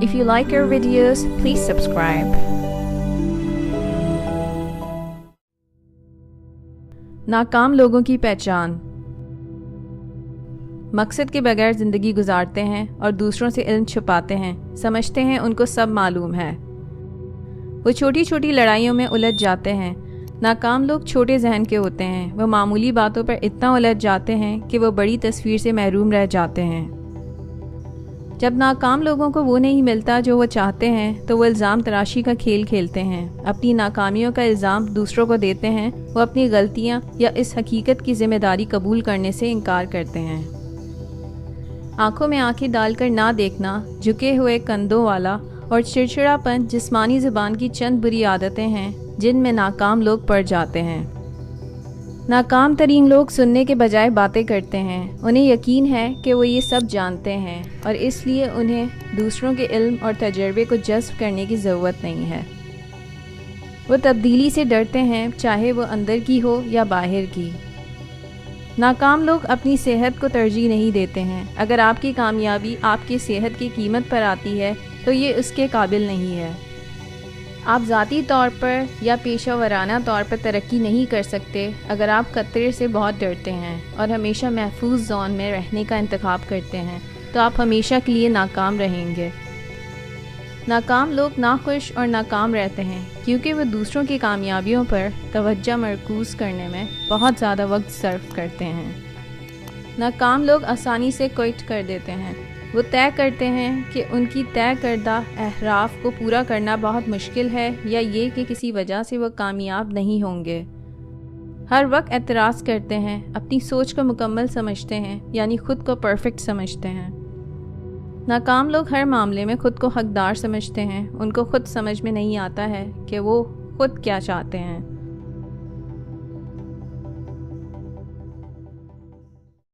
If you like our videos, please subscribe. नाकाम लोगों की पहचान। मकसद के बगैर ज़िंदगी गुजारते हैं और दूसरों से इल्म छुपाते हैं, समझते हैं उनको सब मालूम है। वो छोटी छोटी लड़ाइयों में उलझ जाते हैं। नाकाम लोग छोटे जहन के होते हैं। वो मामूली बातों पर इतना उलझ जाते हैं कि वो बड़ी तस्वीर से महरूम रह जाते हैं। जब नाकाम लोगों को वो नहीं मिलता जो वो चाहते हैं तो वो इल्ज़ाम तराशी का खेल खेलते हैं। अपनी नाकामियों का इल्ज़ाम दूसरों को देते हैं। वो अपनी गलतियाँ या इस हकीकत की ज़िम्मेदारी कबूल करने से इनकार करते हैं। आंखों में आंखें डालकर ना देखना, झुके हुए कंधों वाला और चिड़चिड़ापन जिस्मानी ज़ुबान की चंद बुरी आदतें हैं जिनमें नाकाम लोग पड़ जाते हैं। नाकाम तरीन लोग सुनने के बजाय बातें करते हैं। उन्हें यकीन है कि वो ये सब जानते हैं और इसलिए उन्हें दूसरों के इल्म और तजर्बे को जज़्ब करने की ज़रूरत नहीं है। वो तब्दीली से डरते हैं, चाहे वो अंदर की हो या बाहर की। नाकाम लोग अपनी सेहत को तरजीह नहीं देते हैं। अगर आपकी कामयाबी आपकी सेहत की कीमत पर आती है तो ये उसके काबिल नहीं है। आप ज़ाती तौर पर या पेशा वराना तौर पर तरक्की नहीं कर सकते अगर आप खतरे से बहुत डरते हैं और हमेशा महफूज जोन में रहने का इंतखाब करते हैं, तो आप हमेशा के लिए नाकाम रहेंगे। नाकाम लोग नाखुश और नाकाम रहते हैं क्योंकि वो दूसरों की कामयाबियों पर तवज्जो मरकूज़ करने में बहुत ज़्यादा वक्त सर्फ करते हैं। नाकाम लोग आसानी से क्विट कर देते हैं। वो तय करते हैं कि उनकी तय करदा अहराफ को पूरा करना बहुत मुश्किल है या ये कि किसी वजह से वो कामयाब नहीं होंगे। हर वक्त एतराज़ करते हैं, अपनी सोच को मुकम्मल समझते हैं, यानी ख़ुद को परफेक्ट समझते हैं। नाकाम लोग हर मामले में ख़ुद को हकदार समझते हैं। उनको ख़ुद समझ में नहीं आता है कि वो ख़ुद क्या चाहते हैं।